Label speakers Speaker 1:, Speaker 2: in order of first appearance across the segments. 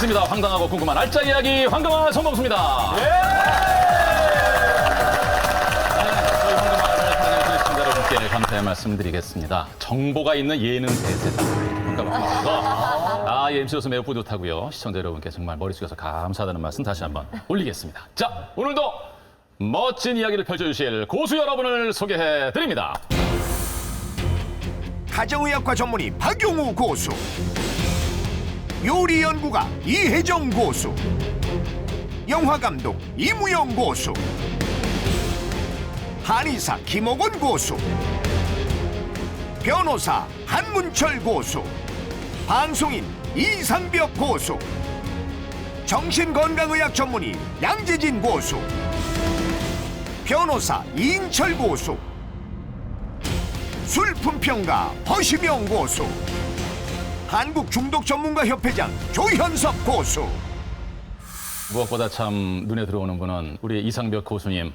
Speaker 1: 있습니다. 황당하고 궁금한 알짜 이야기 황금아 성범수입니다. 저희 황금아 시청자 여러분께 감사의 말씀드리겠습니다. 정보가 있는 예능 대세다. 예, MC로서 매우 뿌듯하고요. 시청자 여러분께 정말 머리 숙여서 감사하다는 말씀 다시 한번 올리겠습니다. 자, 오늘도 멋진 이야기를 펼쳐주실 고수 여러분을 소개해드립니다.
Speaker 2: 가정의학과 전문의 박용우 고수, 요리연구가 이혜정 고수, 영화감독 이무영 고수, 한의사 김옥원 고수, 변호사 한문철 고수, 방송인 이상벽 고수, 정신건강의학 전문의 양재진 고수, 변호사 이인철 고수, 술품평가 허시명 고수, 한국중독전문가협회장 조현석 고수.
Speaker 1: 무엇보다 참 눈에 들어오는 분은 우리 이상벽 고수님.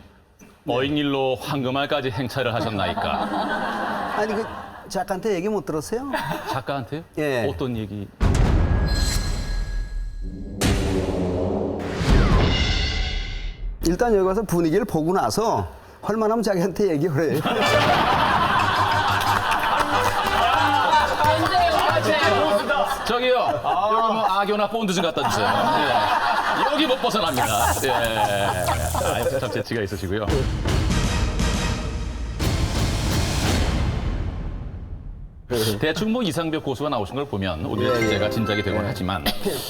Speaker 1: 어인일로 황금알까지 행차를 하셨나이까.
Speaker 3: 아니 그 작가한테 얘기 못 들었어요?
Speaker 1: 작가한테요?
Speaker 3: 예.
Speaker 1: 어떤 얘기?
Speaker 3: 일단 여기 와서 분위기를 보고 나서 헐만하면 자기한테 얘기를 해요.
Speaker 1: 저기요, 여기 뭐 악교나 본드 좀 갖다 주세요. 예. 여기 못 벗어납니다. 예. 참 재치가 있으시고요. 대충 뭐 이상벽 고수가 나오신 걸 보면 오늘의 주제가 진작이 되곤 하지만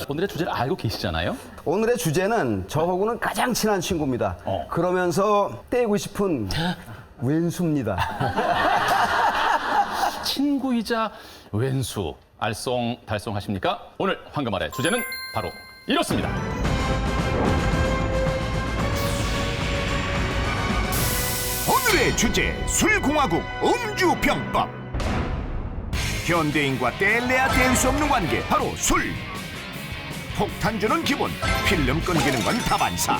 Speaker 1: 오늘의 주제를 알고 계시잖아요?
Speaker 3: 오늘의 주제는 저하고는 가장 친한 친구입니다. 그러면서 떼고 싶은 왼수입니다.
Speaker 1: 친구이자 왼수, 알쏭달쏭하십니까? 오늘 황금알의 주제는 바로 이렇습니다.
Speaker 2: 오늘의 주제 술공화국 음주병법. 현대인과 뗄래야 뗄 수 없는 관계 바로 술. 폭탄주는 기본, 필름 끊기는 건 다반사.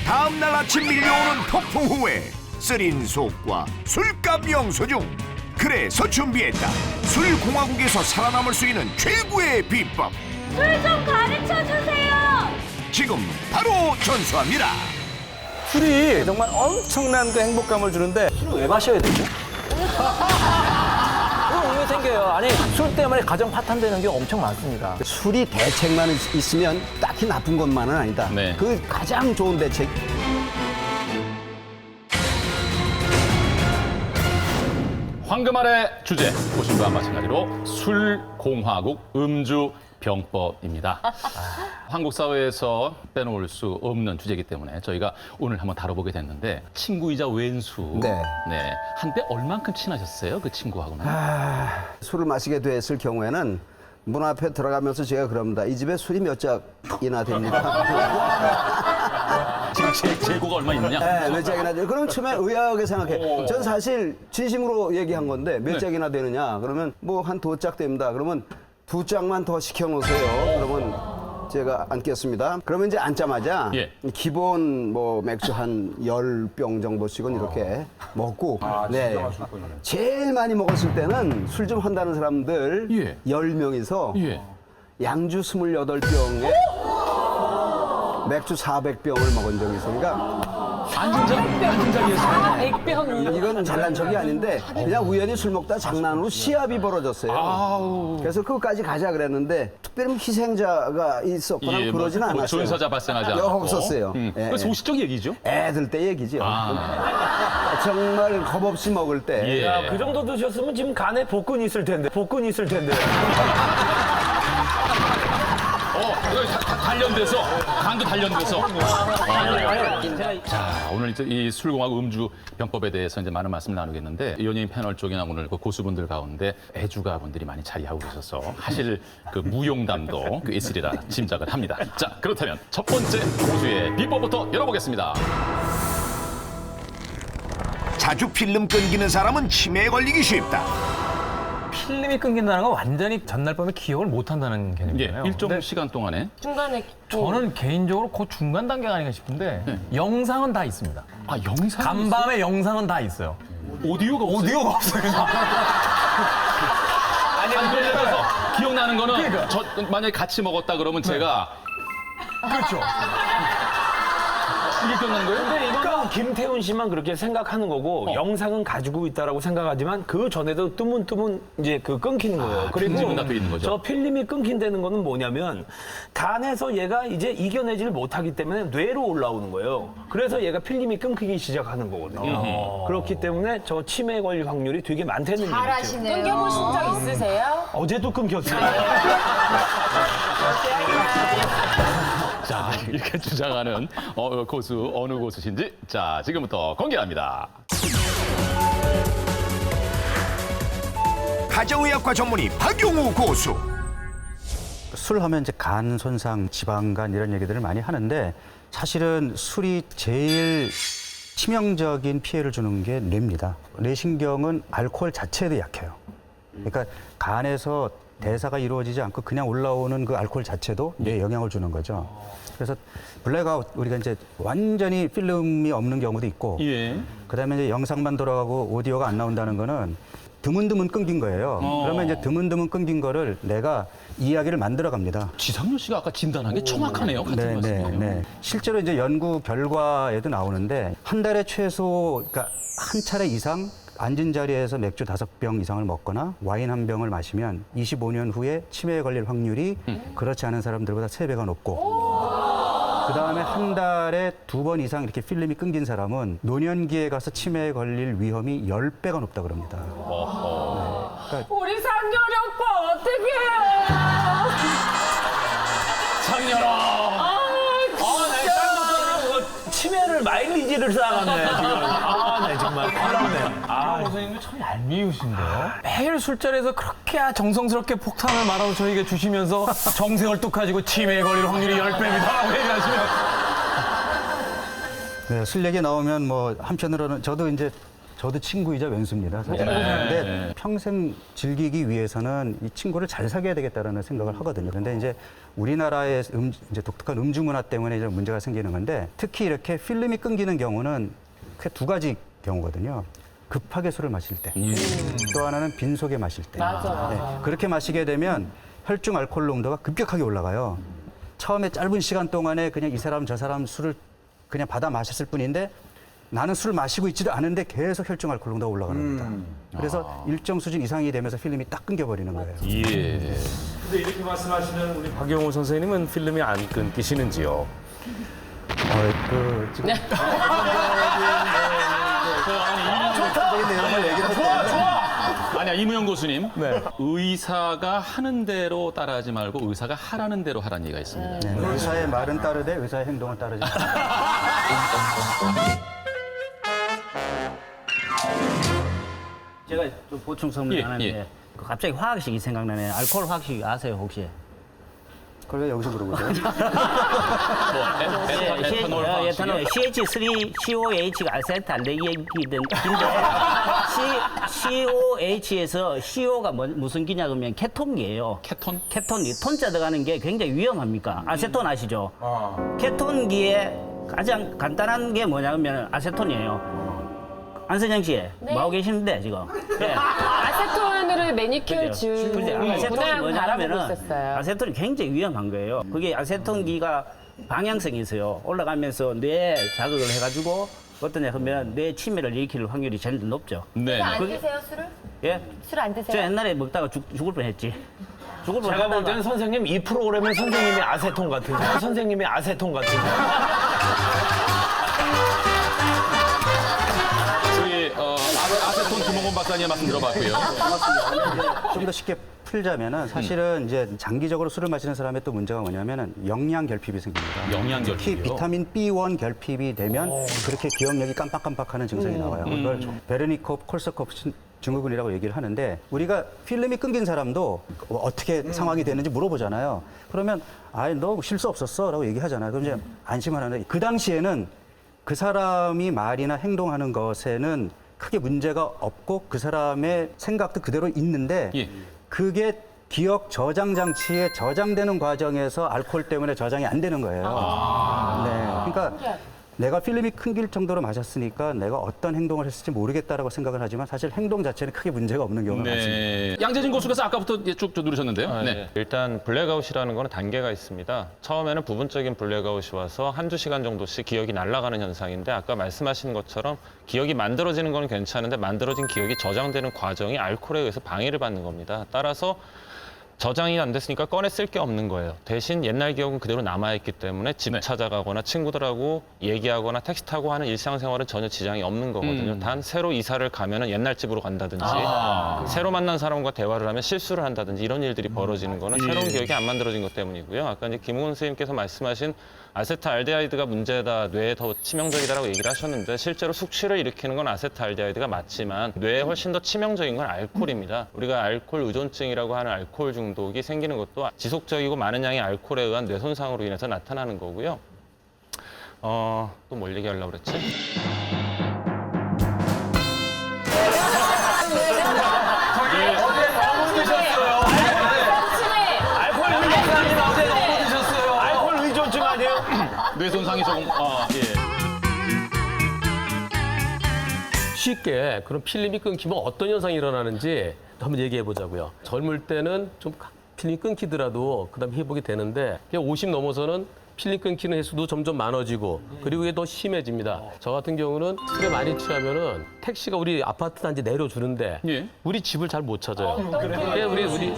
Speaker 2: 다음날 아침 밀려오는 폭풍 후에 쓰린 속과 술값 영수증. 그래서 준비했다. 술공화국에서 살아남을 수 있는 최고의 비법.
Speaker 4: 술 좀 가르쳐 주세요.
Speaker 2: 지금 바로 전수합니다.
Speaker 5: 술이 정말 엄청난 그 행복감을 주는데 술을 왜 마셔야 되죠? 그런 왜 생겨요? 아니 술 때문에 가정 파탄되는 게 엄청 많습니다.
Speaker 3: 술이 대책만 있으면 딱히 나쁜 것만은 아니다.
Speaker 1: 네.
Speaker 3: 그 가장 좋은 대책.
Speaker 1: 황금알의 주제, 보신 바와 마찬가지로 술공화국 음주병법입니다. 한국 사회에서 빼놓을 수 없는 주제이기 때문에 저희가 오늘 한번 다뤄보게 됐는데 친구이자 왼수.
Speaker 3: 네.
Speaker 1: 한때 얼만큼 친하셨어요? 그 친구하고는?
Speaker 3: 술을 마시게 됐을 경우에는 문 앞에 들어가면서 제가 그럽니다. 이 집에 술이 몇 짝이나 됩니까?
Speaker 1: 지금 재고가 얼마 있느냐?
Speaker 3: 네, 몇 짝이나 돼요. 그럼 처음에 의아하게 생각해. 전 사실 진심으로 얘기한 건데 몇 짝이나 되느냐? 그러면 뭐 한 2짝 됩니다. 그러면 2짝만 더 시켜놓으세요. 그러면 제가 앉겠습니다. 그러면 이제 앉자마자 기본 뭐 맥주 한 10병 정도씩은 이렇게 먹고 제일 많이 먹었을 때는 술 좀 한다는 사람들 10명이서 양주 28병에 맥주 400병을 먹은 적이 있으니까
Speaker 1: 앉은 자리에서.
Speaker 3: 이건 잘난 척이 아닌데 그냥 우연히 술 먹다 장난으로 시합이 벌어졌어요. 그래서 그것까지 가자 그랬는데 특별히 희생자가 있었거나 그러진 않았어요.
Speaker 1: 조인사자 발생하지 않았고.
Speaker 3: 없었어요.
Speaker 1: 그래서 소시적 얘기죠?
Speaker 3: 애들 때 얘기죠. 정말 겁없이 먹을 때.
Speaker 5: 그 정도 드셨으면 지금 간에 복근이 있을 텐데.
Speaker 1: 단련돼서 간도 단련돼서. 자, 오늘 이제 이 술공화국 음주병법에 대해서 이제 많은 말씀을 나누겠는데 연예인 패널 쪽이나 오늘 그 고수분들 가운데 애주가 분들이 많이 자리하고 계셔서 하실 그 무용담도 있으리라 짐작을 합니다. 자, 그렇다면 첫 번째 고수의 비법부터 열어보겠습니다.
Speaker 2: 자주 필름 끊기는 사람은 치매에 걸리기 쉽다.
Speaker 6: 필름이 끊긴다는 건 완전히 전날 밤에 기억을 못 한다는 개념이에요.
Speaker 1: 일정 시간 동안에.
Speaker 4: 중간에
Speaker 6: 저는 개인적으로 그 중간 단계가 아닌가 싶은데 영상은 다 있습니다.
Speaker 1: 영상?
Speaker 6: 간밤에 영상은 다 있어요.
Speaker 1: 오디오가 없어요?
Speaker 6: 없어요.
Speaker 1: 아니, 그래서 기억나는 거는 저 만약에 같이 먹었다 그러면 제가
Speaker 6: 그렇죠.
Speaker 1: 이게 끝난 거예요?
Speaker 5: 근데 이거는 김태훈 씨만 그렇게 생각하는 거고 영상은 가지고 있다라고 생각하지만 그 전에도 뜨문뜨문 이제 그 끊기는 거예요.
Speaker 1: 빈집은 닫혀 있는 거죠?
Speaker 5: 저 필름이 끊긴다는 거는 뭐냐면 간에서 얘가 이제 이겨내지를 못하기 때문에 뇌로 올라오는 거예요. 그래서 얘가 필름이 끊기기 시작하는 거거든요. 그렇기 때문에 저 치매 걸릴 확률이 되게 많다는 얘기죠.
Speaker 7: 잘하시네요.
Speaker 4: 끊겨보신 적 있으세요?
Speaker 5: 어제도 끊겼어요.
Speaker 1: 자, 이렇게 주장하는 고수 어느 고수신지 자 지금부터 공개합니다.
Speaker 2: 가정의학과 전문의 박용우 고수.
Speaker 8: 술 하면 이제 간 손상, 지방간 이런 얘기들을 많이 하는데 사실은 술이 제일 치명적인 피해를 주는 게 뇌입니다. 뇌신경은 알코올 자체에도 약해요. 그러니까 간에서 대사가 이루어지지 않고 그냥 올라오는 그 알코올 자체도 뇌에 영향을 주는 거죠. 그래서 블랙아웃 우리가 이제 완전히 필름이 없는 경우도 있고
Speaker 1: 예.
Speaker 8: 그다음에 이제 영상만 돌아가고 오디오가 안 나온다는 거는 드문드문 끊긴 거예요. 그러면 이제 드문드문 끊긴 거를 내가 이야기를 만들어 갑니다.
Speaker 1: 지상렬 씨가 아까 진단한 게 정확하네요. 같은 말씀이네요.
Speaker 8: 실제로 이제 연구 결과에도 나오는데 한 달에 최소 그러니까 한 차례 이상 앉은 자리에서 맥주 5병 이상을 먹거나 와인 1병을 마시면 25년 후에 치매에 걸릴 확률이 그렇지 않은 사람들보다 3배가 높고 그다음에 한 달에 2번 이상 이렇게 필름이 끊긴 사람은 노년기에 가서 치매에 걸릴 위험이 10배가 높다 그럽니다.
Speaker 4: 우리 상렬이 오빠 어떻게 해요?
Speaker 5: 장렬아. 치매를 마일리지를 쌓아갔네 지금. 네 정말 화났네.
Speaker 6: 선생님이 참 얄미우신데요. 매일 술자리에서 그렇게 정성스럽게 폭탄을 말아서 저희에게 주시면서 정색을 뚝 가지고 치매에 걸릴 확률이 10배입니다. 얘기하시면.
Speaker 8: 네, 술 얘기 나오면 뭐 한편으로는 저도 친구이자 왼수입니다. 사실. 근데 평생 즐기기 위해서는 이 친구를 잘 사귀어야 되겠다라는 생각을 하거든요. 근데 이제 우리나라의 이제 독특한 음주 문화 때문에 이제 문제가 생기는 건데 특히 이렇게 필름이 끊기는 경우는 크게 2가지 경우거든요. 급하게 술을 마실 때, 또 하나는 빈속에 마실 때. 네, 그렇게 마시게 되면 혈중 알코올 농도가 급격하게 올라가요. 처음에 짧은 시간 동안에 그냥 이 사람 저 사람 술을 그냥 받아 마셨을 뿐인데 나는 술 마시고 있지도 않은데 계속 혈중 알코올 농도가 올라가는 겁니다. 그래서 일정 수준 이상이 되면서 필름이 딱 끊겨버리는 거예요.
Speaker 1: 예.
Speaker 5: 근데 이렇게 말씀하시는 우리 박용우 선생님은 필름이 안 끊기시는지요?
Speaker 8: 지금
Speaker 1: 아니야 이무영 고수님. 의사가 하는 대로 따라하지 말고 의사가 하라는 대로 하라는 얘기가 있습니다.
Speaker 8: 네, 의사의 말은 따르되 의사의 행동은 따르지 않습니다.
Speaker 9: 제가 좀 보충 설명을
Speaker 1: 예,
Speaker 9: 하는데
Speaker 1: 예.
Speaker 9: 그 갑자기 화학식이 생각나네. 알코올 화학식 아세요 혹시?
Speaker 8: 그걸 왜 여기서 물어보세요?
Speaker 9: 에탄올 CH3COH가 아세트알데히드인데 COH에서 CO가 무슨 기냐 그러면 케톤기예요.
Speaker 1: 케톤?
Speaker 9: 케톤기 톤자 들어가는 게 굉장히 위험합니까? 아세톤 아시죠? 케톤기에 가장 간단한 게 뭐냐면 아세톤이에요. 안선영 씨, 뭐 하고 계시는데 지금? 네.
Speaker 7: 아세톤으로 매니큐어 지우고
Speaker 9: 아세톤이
Speaker 7: 문화랑
Speaker 9: 뭐냐면은
Speaker 7: 바라보고 있었어요.
Speaker 9: 아세톤이 굉장히 위험한 거예요. 그게 아세톤기가 방향성이 있어요. 올라가면서 뇌에 자극을 해가지고 어떠냐 하면 뇌 치매를 일으킬 확률이 제일 높죠.
Speaker 1: 네.
Speaker 4: 안 드세요, 술을?
Speaker 9: 예?
Speaker 4: 술 안
Speaker 9: 저
Speaker 4: 드세요?
Speaker 9: 옛날에 먹다가 죽을 뻔했지. 죽을
Speaker 5: 제가 볼
Speaker 9: 뻔했다가
Speaker 5: 때는 선생님 이 프로그램은 선생님의 아세톤 같은데. 선생님의 아세톤 같은데.
Speaker 1: 저희 아세톤 김홍곤 박사님 말씀 들어봤고요.
Speaker 8: 좀 더 쉽게 풀자면은 사실은 이제 장기적으로 술을 마시는 사람의 또 문제가 뭐냐면은 영양 결핍이 생깁니다.
Speaker 1: 영양
Speaker 8: 특히
Speaker 1: 결핍이요?
Speaker 8: 비타민 B1 결핍이 되면 그렇게 기억력이 깜빡깜빡하는 증상이 나와요. 그걸 베르니코프 콜사코프 증후군이라고 얘기를 하는데 우리가 필름이 끊긴 사람도 어떻게 상황이 되는지 물어보잖아요. 그러면 너 실수 없었어라고 얘기하잖아요. 그럼 이제 안심을 하는데 그 당시에는 그 사람이 말이나 행동하는 것에는 크게 문제가 없고 그 사람의 생각도 그대로 있는데
Speaker 1: 예.
Speaker 8: 그게 기억 저장 장치에 저장되는 과정에서 알코올 때문에 저장이 안 되는 거예요. 네, 그러니까 내가 필름이 끊길 정도로 마셨으니까 내가 어떤 행동을 했을지 모르겠다라고 생각을 하지만 사실 행동 자체는 크게 문제가 없는 경우가 많습니다.
Speaker 1: 네. 양재진 고수께서 아까부터 쭉 누르셨는데요.
Speaker 10: 아,
Speaker 1: 네.
Speaker 10: 네. 일단 블랙아웃이라는 거는 단계가 있습니다. 처음에는 부분적인 블랙아웃이 와서 한두 시간 정도씩 기억이 날아가는 현상인데 아까 말씀하신 것처럼 기억이 만들어지는 건 괜찮은데 만들어진 기억이 저장되는 과정이 알코올에 의해서 방해를 받는 겁니다. 따라서 저장이 안 됐으니까 꺼내 쓸 게 없는 거예요. 대신 옛날 기억은 그대로 남아있기 때문에 집
Speaker 1: 네.
Speaker 10: 찾아가거나 친구들하고 얘기하거나 택시타고 하는 일상생활은 전혀 지장이 없는 거거든요. 단 새로 이사를 가면은 옛날 집으로 간다든지 새로 만난 사람과 대화를 하면 실수를 한다든지 이런 일들이 벌어지는 거는 새로운 기억이 안 만들어진 것 때문이고요. 아까 이제 김웅원 선생님께서 말씀하신 아세트알데하이드가 문제다, 뇌에 더 치명적이다라고 얘기를 하셨는데 실제로 숙취를 일으키는 건 아세트알데하이드가 맞지만 뇌에 훨씬 더 치명적인 건 알코올입니다. 우리가 알코올 의존증이라고 하는 알코올 중독이 생기는 것도 지속적이고 많은 양의 알코올에 의한 뇌 손상으로 인해서 나타나는 거고요. 또 뭘 얘기하려고 그랬지?
Speaker 5: 알코올 의존증 아니에요?
Speaker 1: 뇌 손상이 조금 예.
Speaker 11: 쉽게 그런 필름이 끊기면 어떤 현상이 일어나는지 한번 얘기해 보자고요. 젊을 때는 좀 필름이 끊기더라도 그다음 회복이 되는데 50 넘어서는 필름 끊기는 횟수도 점점 많아지고 그리고 이게 더 심해집니다. 저 같은 경우는 술에 많이 취하면은 택시가 우리 아파트 단지 내려주는데
Speaker 1: 예.
Speaker 11: 우리 집을 잘 못 찾아요.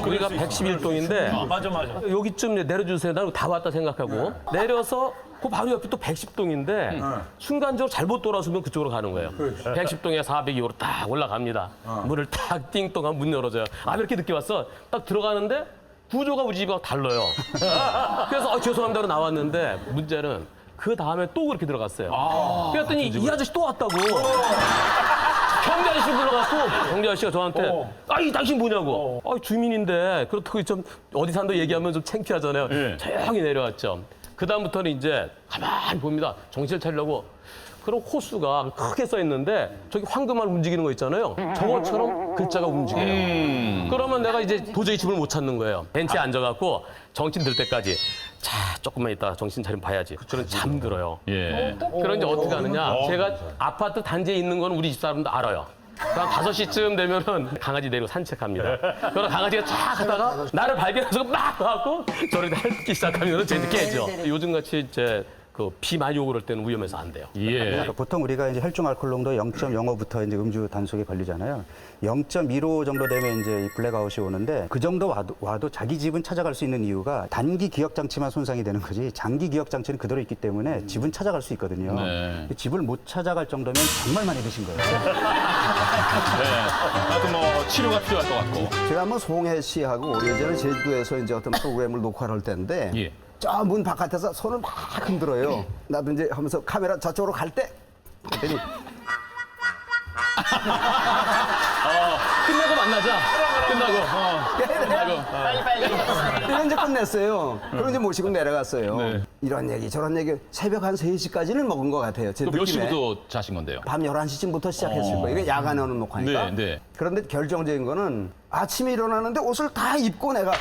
Speaker 11: 우리가 111동인데
Speaker 5: 맞아.
Speaker 11: 여기쯤 내려주세요. 나는 다 왔다 생각하고 내려서 그 바로 옆에 또 110동인데 순간적으로 잘못 돌아서면 그쪽으로 가는 거예요. 110동에 402호로 딱 올라갑니다. 문을 딱 띵동하면 문 열어져요. 아, 왜 이렇게 늦게 왔어? 딱 들어가는데 구조가 우리 집하고 달라요. 그래서 죄송합니다로 나왔는데 문제는 그 다음에 또 그렇게 들어갔어요. 그랬더니 이 아저씨 또 왔다고. 경비 아저씨 불러갖고 경비 아저씨가 저한테 아이 당신 뭐냐고. 주민인데 그렇다고 좀 어디 산다 얘기하면 좀 창피하잖아요.
Speaker 1: 예.
Speaker 11: 조용히 내려왔죠. 그 다음부터는 이제 가만히 봅니다. 정신을 차리려고. 그럼 호수가 크게 써 있는데 저기 황금알 움직이는 거 있잖아요. 저것처럼 글자가 움직여요. 그러면 내가 이제 도저히 집을 못 찾는 거예요. 벤치에 앉아갖고 정신 들 때까지 자 조금만 있다 정신 차리면 봐야지. 저는 잠들어요.
Speaker 1: 예.
Speaker 11: 그럼 이제 어떻게 하느냐. 제가 아파트 단지에 있는 건 우리 집 사람도 알아요. 한 5시쯤 되면은 강아지 내리고 산책합니다. 그러다 강아지가 쫙 하다가 나를 발견해서 막 와갖고 저를 핥기 시작하면 제 깨죠. 요즘같이 이제 비 많이 오고 그럴 때는 위험해서 안 돼요.
Speaker 1: 예.
Speaker 8: 그러니까 보통 우리가 이제 혈중 알코올 농도 0.05부터 이제 음주 단속에 걸리잖아요. 0.15 정도 되면 이제 이 블랙아웃이 오는데 그 정도 와도 자기 집은 찾아갈 수 있는 이유가 단기 기억 장치만 손상이 되는 거지 장기 기억 장치는 그대로 있기 때문에 집은 찾아갈 수 있거든요.
Speaker 1: 네.
Speaker 8: 집을 못 찾아갈 정도면 정말 많이 드신 거예요.
Speaker 1: 하여튼 뭐 치료가 필요할 것 같고.
Speaker 3: 제가 한번 송혜 씨하고 예전에 제주도에서 이제 어떤 프로그램을 녹화를 할 때인데
Speaker 1: 예.
Speaker 3: 저 문 바깥에서 손을 막 흔들어요. 나도 이제 하면서 카메라 저쪽으로 갈 때 그랬더니
Speaker 11: 끝나고 만나자. 끝나고.
Speaker 3: 이런 이제 끝냈어요. 그럼 이제 모시고 내려갔어요.
Speaker 1: 네.
Speaker 3: 이런 얘기 저런 얘기 새벽 한 3시까지는 먹은 것 같아요. 제
Speaker 1: 몇
Speaker 3: 느낌에.
Speaker 1: 시부터 자신 건데요?
Speaker 3: 밤 11시쯤부터 시작했을 거예요. 이게 야간에 오는 녹화니까.
Speaker 1: 네, 네.
Speaker 3: 그런데 결정적인 거는 아침에 일어나는데 옷을 다 입고 내가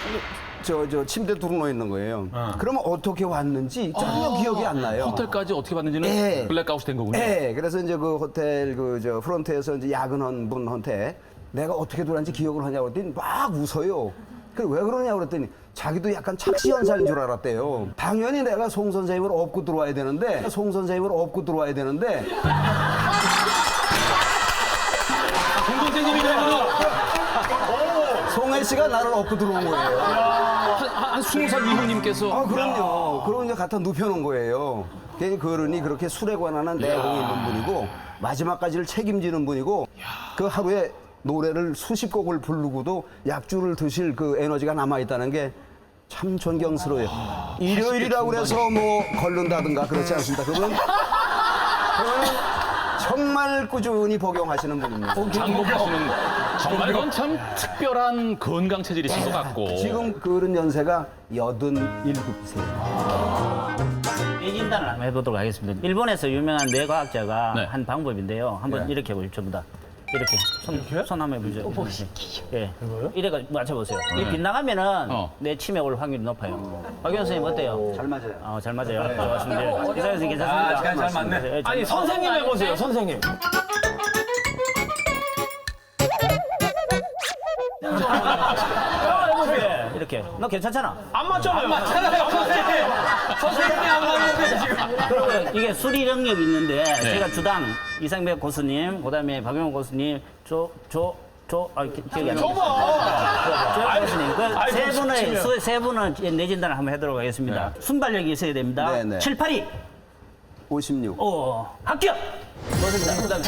Speaker 3: 저 침대 누워 있는 거예요. 그러면 어떻게 왔는지 전혀 기억이 안 나요.
Speaker 1: 호텔까지 어떻게 받는지는
Speaker 3: 예.
Speaker 1: 블랙아웃이 된 거군요.
Speaker 3: 네, 그래서 이제 그 호텔 프런트에서 이제 야근한 분한테 내가 어떻게 돌아왔는지 기억을 하냐고 그랬더니 막 웃어요. 그래 왜 그러냐고 그랬더니 자기도 약간 착시 현상인 줄 알았대요. 당연히 내가 송 선생님을 업고 들어와야 되는데 송
Speaker 1: 선생님이 되는
Speaker 3: 송혜 씨가 나를 업고 들어온 거예요.
Speaker 1: 한 20살 이모님께서
Speaker 3: 아, 그럼요. 그럼 이제 갖다 눕혀놓은 거예요. 괜히 그러니 그렇게 술에 관한 내공이 있는 분이고 마지막까지를 책임지는 분이고 그 하루에 노래를 수십 곡을 부르고도 약주를 드실 그 에너지가 남아있다는 게 참 존경스러워요. 일요일이라고 그래서 뭐 걸른다든가 그렇지 않습니다. 그분 정말 꾸준히 복용하시는 분입니다.
Speaker 1: 장복하시는 정말 그건 참 특별한 건강 체질이신 것 같고.
Speaker 3: 지금 그런 연세가 87세예요.
Speaker 9: 뇌 진단을 한번 해보도록 하겠습니다. 일본에서 유명한 뇌과학자가
Speaker 1: 네.
Speaker 9: 한 방법인데요. 한번 이렇게 해보십시오. 전부 다. 이렇게 손 한번 해보죠. 예, 이래가 맞춰보세요. 이 빗나가면은 내 치매 올 확률이 높아요. 박영 선생님 어때요?
Speaker 3: 잘 맞아요.
Speaker 9: 잘 맞아요. 좋았습니다. 이상현 선생님 괜찮습니다.
Speaker 6: 잘 맞네.
Speaker 5: 아니 선생님 해보세요, 선생님.
Speaker 9: 해보세요. 이렇게. 너 괜찮잖아.
Speaker 5: 안 맞잖아요.
Speaker 6: 선생님이 안 맞는데 지금.
Speaker 9: 그리고 이게 수리 능력이 있는데 제가 주당 이상백 고수님, 그다음에 박영호 고수님, 기억이 안 나. 조 고수님, 세 분의 내진단을 한번 해도록 하겠습니다. 순발력이 있어야 됩니다.
Speaker 3: 네.
Speaker 9: 7, 8이.
Speaker 3: 56.
Speaker 9: 합격. 그다음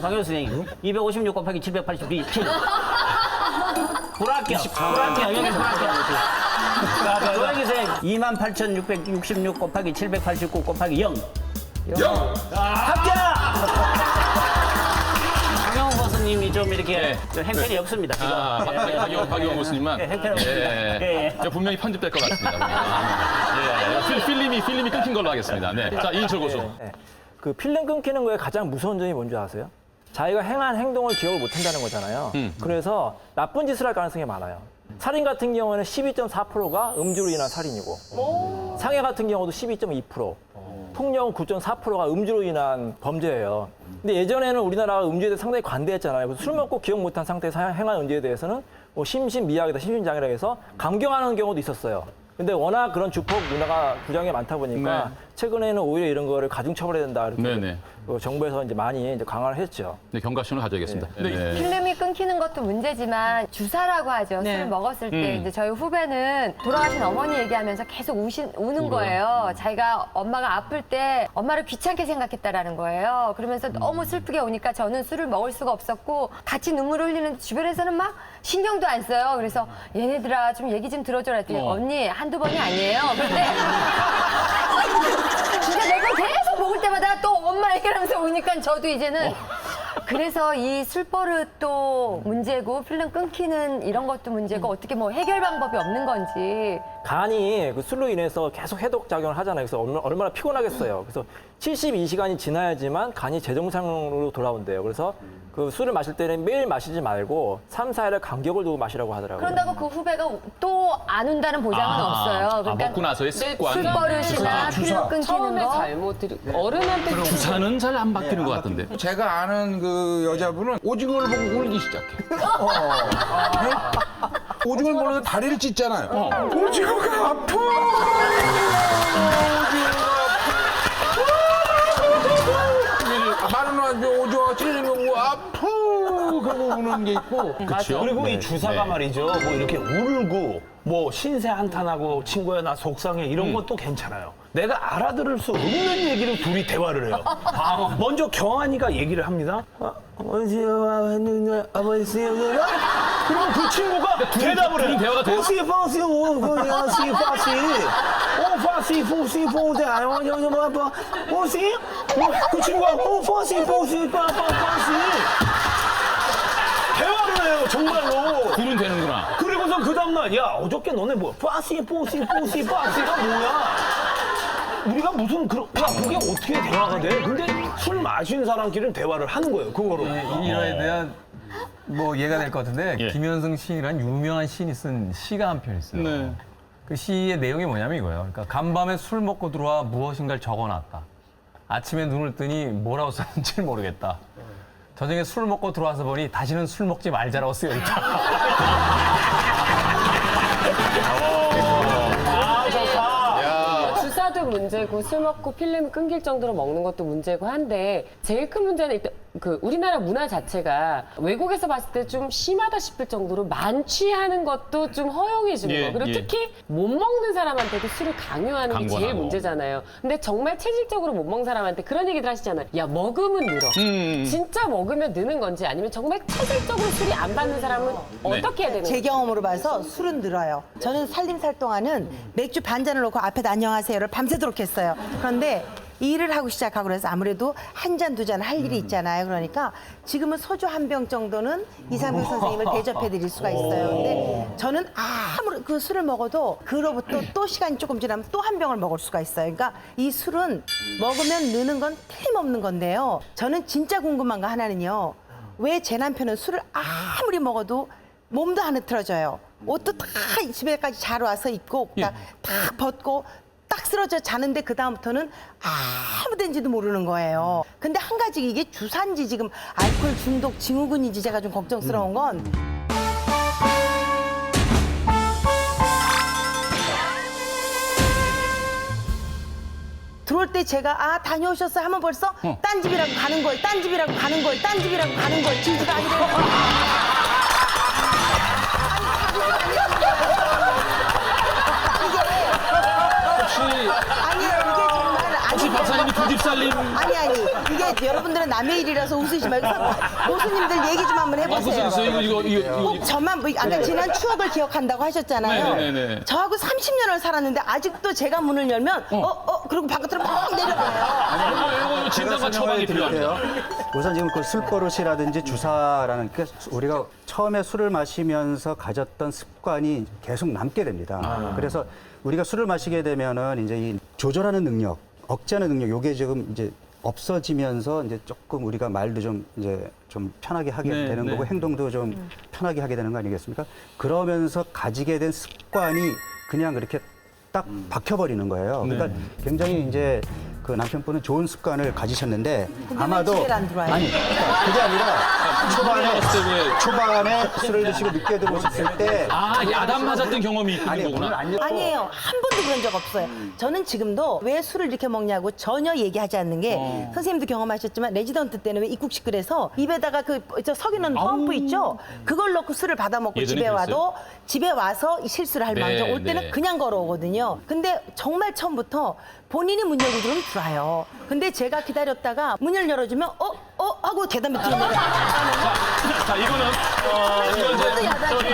Speaker 9: 박영호 선생님 256 곱하기 782 7. 불합격. 여기 불합격. 조영기 선생님 28,666 곱하기 789 곱하기 0. 합격! 박영호 교수님이 좀 이렇게 좀 행편이 없습니다. 지금.
Speaker 1: 박영호 교수님만
Speaker 9: 행편이 없습니다.
Speaker 1: 저 분명히 편집될 것 같습니다. 필름이 끊긴 걸로 하겠습니다. 네. 자, 이인철 고수.
Speaker 12: 그 필름 끊기는 거에 가장 무서운 점이 뭔지 아세요? 자기가 행한 행동을 기억을 못 한다는 거잖아요. 그래서 나쁜 짓을 할 가능성이 많아요. 살인 같은 경우에는 12.4%가 음주로 인한 살인이고 상해 같은 경우도 12.2%, 폭력은 9.4%가 음주로 인한 범죄예요. 근데 예전에는 우리나라가 음주에 대해 상당히 관대했잖아요. 그래서 술 먹고 기억 못한 상태에서 행한 음주에 대해서는 뭐 심신미약이다, 심신장애라 해서 감경하는 경우도 있었어요. 근데 워낙 그런 주폭 문화가 부정이 많다 보니까 최근에는 오히려 이런 거를 가중처벌해야 된다 이렇게 정부에서 이제 많이 이제 강화를 했죠.
Speaker 1: 네, 경각심을 가져야겠습니다.
Speaker 7: 필름이 끊기는 것도 문제지만 주사라고 하죠. 술 먹었을 때 이제 저희 후배는 돌아가신 어머니 얘기하면서 계속 우는 거예요. 자기가 엄마가 아플 때 엄마를 귀찮게 생각했다라는 거예요. 그러면서 너무 슬프게 우니까 저는 술을 먹을 수가 없었고 같이 눈물을 흘리는데 주변에서는 막 신경도 안 써요. 그래서 얘네들아 좀 얘기 좀 들어줘라 했더니 언니 한두 번이 아니에요. 근데 진짜 내가 계속 먹을 때마다 또 엄마 얘기하면서 우니까 저도 이제는 그래서 이 술버릇도 문제고 필름 끊기는 이런 것도 문제고 어떻게 뭐 해결 방법이 없는 건지.
Speaker 12: 간이 그 술로 인해서 계속 해독 작용을 하잖아요. 그래서 얼마나 피곤하겠어요. 그래서 72시간이 지나야지만 간이 재정상으로 돌아온대요. 그래서 그 술을 마실 때는 매일 마시지 말고 3, 4일에 간격을 두고 마시라고 하더라고요.
Speaker 7: 그런다고 그 후배가 또 안 운다는 보장은 없어요. 그러니까
Speaker 1: 먹고 나서의 습관.
Speaker 7: 술버릇이나 필름 끊기는
Speaker 4: 처음에
Speaker 7: 거.
Speaker 4: 잘못 드리고 어른한테
Speaker 1: 주사는 잘 안 바뀌는 것 같은데.
Speaker 13: 제가 아는 그 여자분은 오징어를 보고 울기 시작해. 오징어를 보는데 다리를 찢잖아요. 오징어가 아파. 많은 놈한테 오징어가 찢는 거 아파. 그러고 우는 게 있고.
Speaker 1: 그렇죠.
Speaker 5: 그리고 이 주사가 말이죠. 뭐 이렇게 울고 뭐 신세 한탄하고 친구야 나 속상해 이런 것도 괜찮아요. 내가 알아들을 수 없는 얘기를 둘이 대화를 해요. 먼저 경환이가 얘기를 합니다. 그러면 그 친구가 대답을 해요.
Speaker 1: 대화가 돼요?
Speaker 5: 그 친구가 대화를 해요, 정말로.
Speaker 1: 둘은 되는구나.
Speaker 5: 그리고서 그 다음날, 야, 어저께 너네 뭐야? 빠시가 뭐야? 우리가 무슨 야, 그게 어떻게 대화가 돼? 근데 술 마신 사람끼리는 대화를 하는 거예요, 그거로.
Speaker 6: 이거에 대한 뭐 이해가 될 것 같은데 김현승 시인이란 유명한 시인이 쓴 시가 한 편 있어요. 그 시의 내용이 뭐냐면 이거예요. 그러니까 간밤에 술 먹고 들어와 무엇인가를 적어놨다. 아침에 눈을 뜨니 뭐라고 썼는지 모르겠다. 저녁에 술 먹고 들어와서 보니 다시는 술 먹지 말자라고 쓰여 있다.
Speaker 4: 주사도 문제고 술 먹고 필름이 끊길 정도로 먹는 것도 문제고 한데 제일 큰 문제는 일단 그 우리나라 문화 자체가 외국에서 봤을 때 좀 심하다 싶을 정도로 만취하는 것도 좀 허용해주는 거. 그리고 특히 못 먹는 사람한테도 술을 강요하는 게 제일 문제잖아요. 근데 정말 체질적으로 못 먹는 사람한테 그런 얘기들 하시잖아요. 야, 먹으면 늘어. 진짜 먹으면 느는 건지 아니면 정말 체질적으로 술이 안 받는 사람은 어떻게 해야 되는
Speaker 14: 제
Speaker 4: 건지.
Speaker 14: 경험으로 봐서 술은 늘어요. 저는 살림살 동안은 맥주 반 잔을 놓고 앞에다 안녕하세요를 밤새도록 했어요. 그런데 일을 하고 시작하고 그래서 아무래도 한 잔, 두 잔 할 일이 있잖아요. 그러니까 지금은 소주 한 병 정도는 이상백 선생님을 대접해 드릴 수가 있어요. 근데 저는 아무리 그 술을 먹어도 그로부터 또 시간이 조금 지나면 또 한 병을 먹을 수가 있어요. 그러니까 이 술은 먹으면 느는 건 틀림없는 건데요. 저는 진짜 궁금한 거 하나는요. 왜 제 남편은 술을 아무리 먹어도 몸도 안 흐트러져요. 옷도 다 집에까지 잘 와서 입고 다 벗고 딱 쓰러져 자는데 그 다음부터는 아무 데인지도 모르는 거예요. 근데 한 가지 이게 주사인지 지금 알코올 중독 증후군인지 제가 좀 걱정스러운 건 들어올 때 제가 다녀오셨어요 하면 벌써 딴 집이라고 가는 걸, 딴 집이라고 가는 걸, 딴 집이라고 가는 걸 진지가 아니래요.
Speaker 1: 혹시 박사님이 두 집 살림?
Speaker 14: 아니 이게 여러분들은 남의 일이라서 웃으지 말고 교수님들 얘기 좀 한번 해보세요.
Speaker 1: 무슨 있어요? 이거.
Speaker 14: 꼭 저만 아까 지난 추억을 기억한다고 하셨잖아요.
Speaker 1: 네네네.
Speaker 14: 저하고 30년을 살았는데 아직도 제가 문을 열면 그리고 바깥으로 막 내려가요.
Speaker 1: 이거 진단과 처방이 필요합니다.
Speaker 8: 우선 지금 그 술버릇이라든지 주사라는 게 우리가 처음에 술을 마시면서 가졌던 습관이 계속 남게 됩니다. 그래서 우리가 술을 마시게 되면은 이제 이 조절하는 능력, 억제하는 능력, 요게 지금 이제 없어지면서 이제 조금 우리가 말도 좀 이제 좀 편하게 하게 되는 거고 행동도 좀 편하게 하게 되는 거 아니겠습니까? 그러면서 가지게 된 습관이 그냥 그렇게 딱 박혀버리는 거예요. 그러니까 굉장히 이제 그 남편분은 좋은 습관을 가지셨는데 아마도
Speaker 14: 집에 안 들어와요.
Speaker 8: 아니 그러니까 그게 아니라 초반에 술을 드시고 늦게 들어오셨을 때
Speaker 1: 야단 맞았던 경험이 있는 거구나.
Speaker 14: 아니에요. 한 번도 그런 적 없어요. 저는 지금도 왜 술을 이렇게 먹냐고 전혀 얘기하지 않는 게 선생님도 경험하셨지만 레지던트 때는 왜 입국식 그래서 입에다가 저 석유는 펌프 있죠? 그걸 넣고 술을 받아 먹고 집에 와도 집에 와서 실수를 할 망정 올 때는 그냥 걸어오거든요. 근데 정말 처음부터 본인이 문 열고 들어오면 들어와요. 근데 제가 기다렸다가 문을 열어주면 하고 계단 밑으로 내려가요.
Speaker 1: 자, 이거는 이건 이제 저기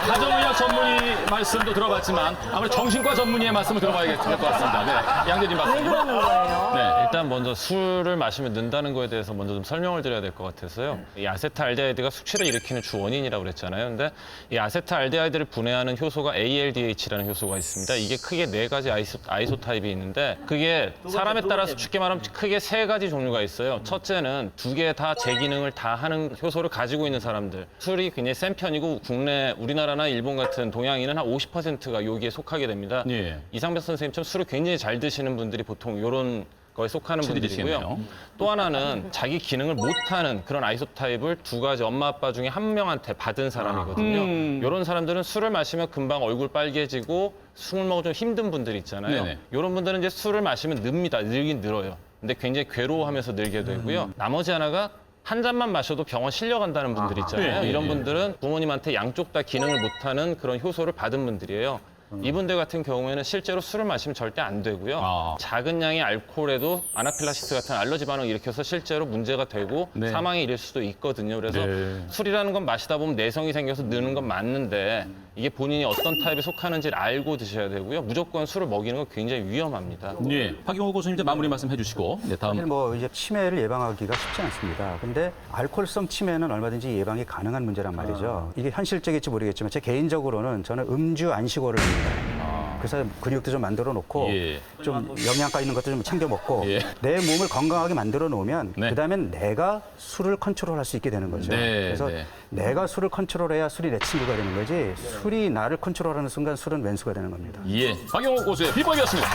Speaker 1: 가정의학 전문의 말씀도 들어봤지만 아무래도 정신과 전문의의 말씀을 들어봐야 될 것 같습니다. 네, 양대진 박사님.
Speaker 14: 왜 그러는 거예요?
Speaker 10: 네, 일단 먼저 술을 마시면 는다는 거에 대해서 먼저 좀 설명을 드려야 될 것 같아서요. 이 아세트알데히드가 숙취를 일으키는 주 원인이라고 그랬잖아요. 근데 이 아세트알데히드를 분해하는 효소가 ALDH라는 효소가 있습니다. 이게 크게 4가지 아이소타입이 있는데 그게 사람에 따라서 쉽게 말하면 크게 3가지 종류가 있어요. 첫째는 2개 다 제 기능을 다 하는 효소를 가지고 있는 사람들. 술이 굉장히 센 편이고 국내 우리나라나 일본 같은 동양인은 한 50%가 여기에 속하게 됩니다. 이상벽 선생님처럼 술을 굉장히 잘 드시는 분들이 보통 이런 거에 속하는 분들이고요. 또 하나는 자기 기능을 못하는 그런 아이소타입을 2가지 엄마 아빠 중에 한 명한테 받은 사람이거든요. 이런 사람들은 술을 마시면 금방 얼굴 빨개지고 술을 먹어 좀 힘든 분들 있잖아요. 이런 분들은 이제 술을 마시면 늡니다. 늘긴 늘어요. 근데 굉장히 괴로워하면서 늘게 되고요. 나머지 하나가 한 잔만 마셔도 병원 실려간다는 분들 있잖아요. 이런 분들은 부모님한테 양쪽 다 기능을 못하는 그런 효소를 받은 분들이에요. 이분들 같은 경우에는 실제로 술을 마시면 절대 안 되고요. 작은 양의 알코올에도 아나필락시스 같은 알러지 반응을 일으켜서 실제로 문제가 되고 사망에 이를 수도 있거든요. 그래서 술이라는 건 마시다 보면 내성이 생겨서 느는 건 맞는데 이게 본인이 어떤 타입에 속하는지를 알고 드셔야 되고요. 무조건 술을 먹이는 건 굉장히 위험합니다.
Speaker 1: 박용호 교수님 이제 마무리 말씀 해주시고 다음.
Speaker 8: 사실 뭐 이제 치매를 예방하기가 쉽지 않습니다. 근데 알코올성 치매는 얼마든지 예방이 가능한 문제란 말이죠. 이게 현실적일지 모르겠지만 제 개인적으로는 저는 음주 안식오를 합니다. 그래서 근육도 좀 만들어 놓고 좀 영양가 있는 것도 좀 챙겨 먹고 내 몸을 건강하게 만들어 놓으면 그다음엔 내가 술을 컨트롤할 수 있게 되는 거죠. 그래서 내가 술을 컨트롤해야 술이 내 친구가 되는 거지 술이 나를 컨트롤하는 순간 술은 왼수가 되는 겁니다.
Speaker 1: 박용호 교수의 비법이었습니다.